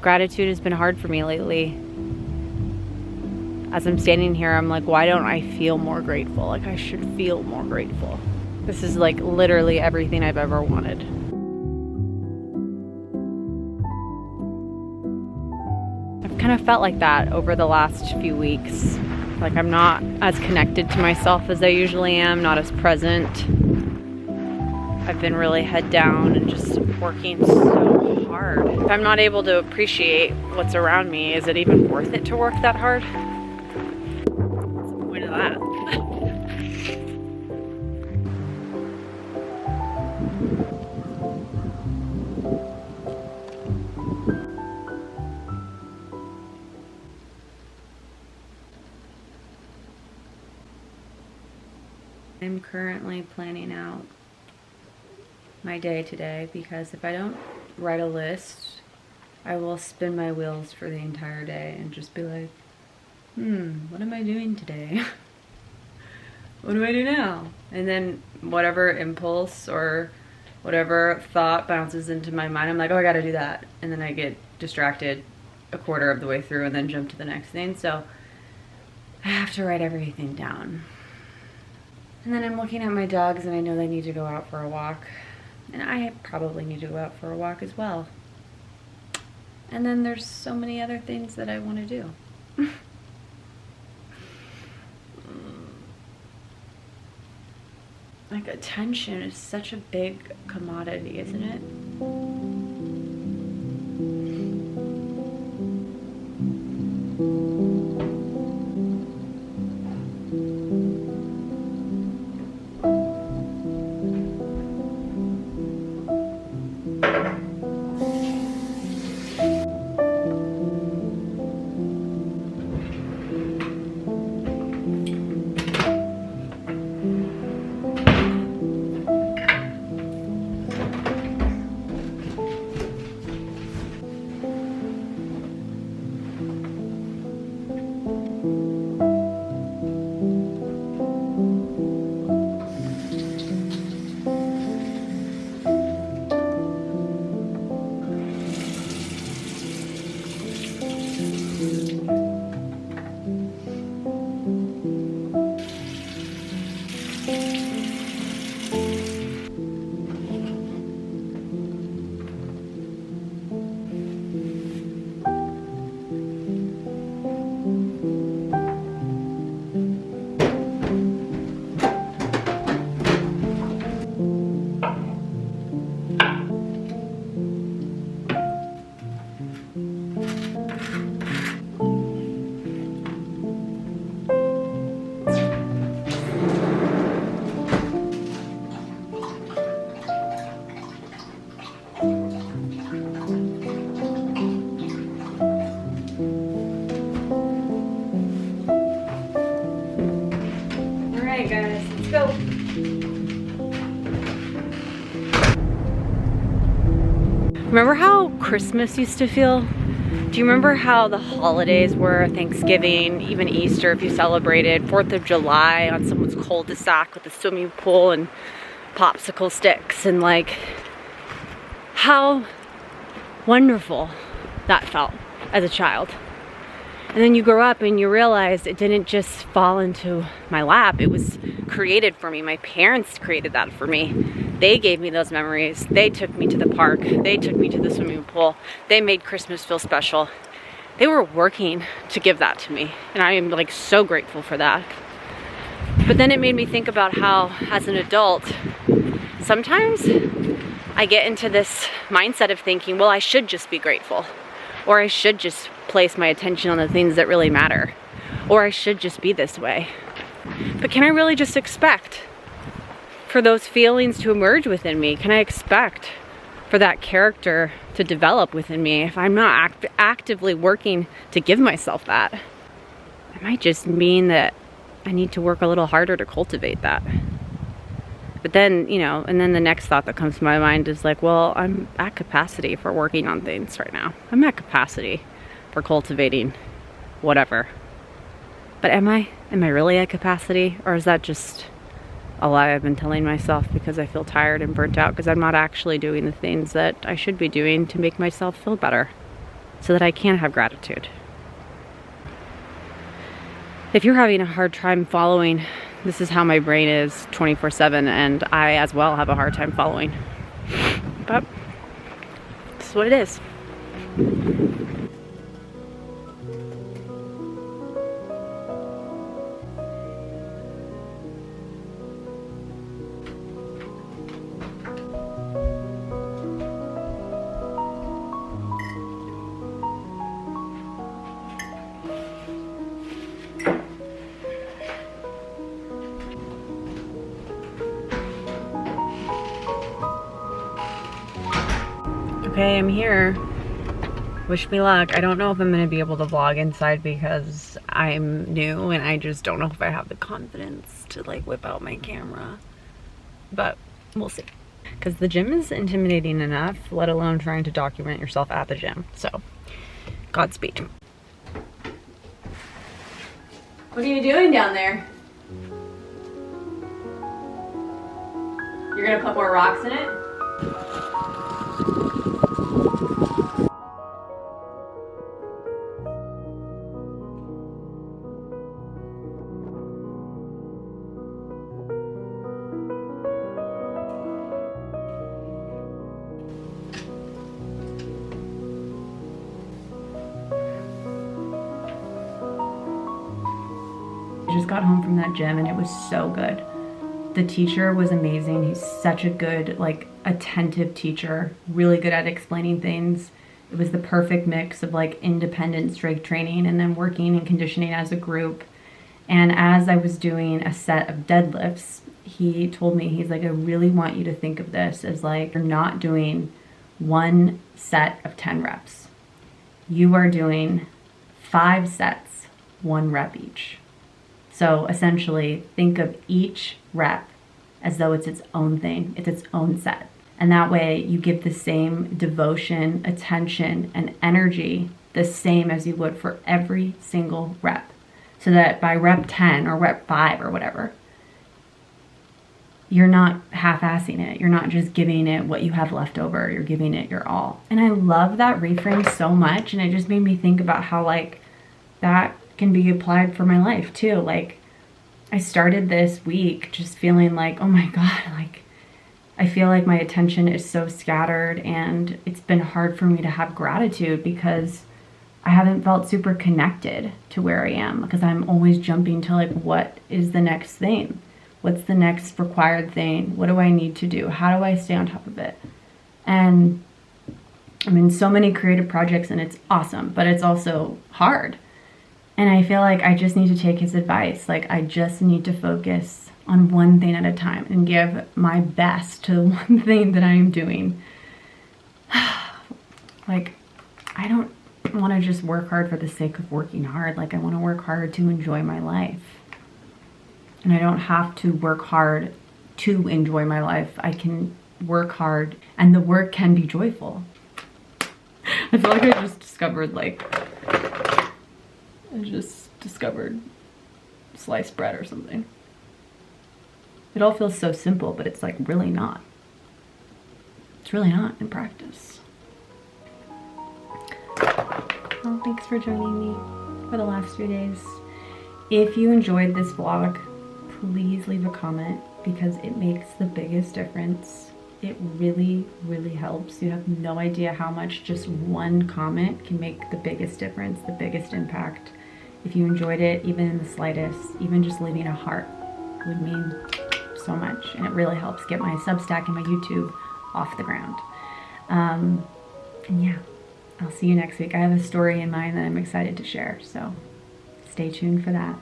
Gratitude has been hard for me lately. As I'm standing here, I'm like, why don't I feel more grateful? Like, I should feel more grateful. This is like literally everything I've ever wanted. I've kind of felt like that over the last few weeks. Like, I'm not as connected to myself as I usually am, not as present. I've been really head down and just working so hard. If I'm not able to appreciate what's around me, is it even worth it to work that hard? What's the point of that? I'm currently planning out my day today because if I don't write a list, I will spin my wheels for the entire day and just be like, what am I doing today? What do I do now? And then whatever impulse or whatever thought bounces into my mind, I'm like, oh, I gotta do that. And then I get distracted a quarter of the way through and then jump to the next thing. So I have to write everything down. And then I'm looking at my dogs and I know they need to go out for a walk. And I probably need to go out for a walk as well. And then there's so many other things that I want to do. Like, attention is such a big commodity, isn't it? Guys, let's go. Remember how Christmas used to feel? Do you remember how the holidays were? Thanksgiving, even Easter if you celebrated, 4th of July on someone's cul-de-sac with a swimming pool and popsicle sticks, and like how wonderful that felt as a child. And then you grow up and you realize it didn't just fall into my lap. It was created for me. My parents created that for me. They gave me those memories. They took me to the park. They took me to the swimming pool. They made Christmas feel special. They were working to give that to me. And I am like so grateful for that. But then it made me think about how as an adult, sometimes I get into this mindset of thinking, well, I should just be grateful. Or I should just place my attention on the things that really matter. Or I should just be this way. But can I really just expect for those feelings to emerge within me? Can I expect for that character to develop within me if I'm not actively working to give myself that? It might just mean that I need to work a little harder to cultivate that. But then, you know, and then the next thought that comes to my mind is like, well, I'm at capacity for working on things right now. I'm at capacity for cultivating whatever. But am I really at capacity? Or is that just a lie I've been telling myself because I feel tired and burnt out because I'm not actually doing the things that I should be doing to make myself feel better? so that I can have gratitude. If you're having a hard time following, this is how my brain is 24/7, and I as well have a hard time following. But this is what it is. Okay, I'm here. Wish me luck. I don't know if I'm gonna be able to vlog inside because I'm new and I just don't know if I have the confidence to like whip out my camera. But we'll see. Because the gym is intimidating enough, let alone trying to document yourself at the gym. So, Godspeed. What are you doing down there? You're gonna put more rocks in it? I just got home from that gym and it was so good. The teacher was amazing. He's such a good, like, attentive teacher, really good at explaining things. It was the perfect mix of like independent strength training and then working and conditioning as a group. And as I was doing a set of deadlifts, he told me, he's like, I really want you to think of this as like, you're not doing one set of 10 reps. You are doing 5 sets, 1 rep each. So essentially, think of each rep as though it's its own thing, it's its own set. And that way you give the same devotion, attention, and energy the same as you would for every single rep. So that by rep 10 or rep 5 or whatever, you're not half-assing it. You're not just giving it what you have left over. You're giving it your all. And I love that reframe so much. And it just made me think about how like that can be applied for my life too. Like I started this week just feeling like, oh my God, like I feel like my attention is so scattered and it's been hard for me to have gratitude because I haven't felt super connected to where I am because I'm always jumping to like, what is the next thing? What's the next required thing? What do I need to do? How do I stay on top of it? And I'm in so many creative projects and it's awesome, but it's also hard. And I feel like I just need to take his advice. Like I just need to focus on one thing at a time and give my best to the one thing that I am doing. Like, I don't want to just work hard for the sake of working hard. Like I want to work hard to enjoy my life. And I don't have to work hard to enjoy my life. I can work hard and the work can be joyful. I feel like I just discovered sliced bread or something. It all feels so simple, but it's like really not. It's really not in practice. Well, thanks for joining me for the last few days. If you enjoyed this vlog, please leave a comment because it makes the biggest difference. It really, really helps. You have no idea how much just one comment can make the biggest difference, the biggest impact. If you enjoyed it, even in the slightest, even just leaving a heart would mean so much. And it really helps get my Substack and my YouTube off the ground. And yeah, I'll see you next week. I have a story in mind that I'm excited to share, so stay tuned for that.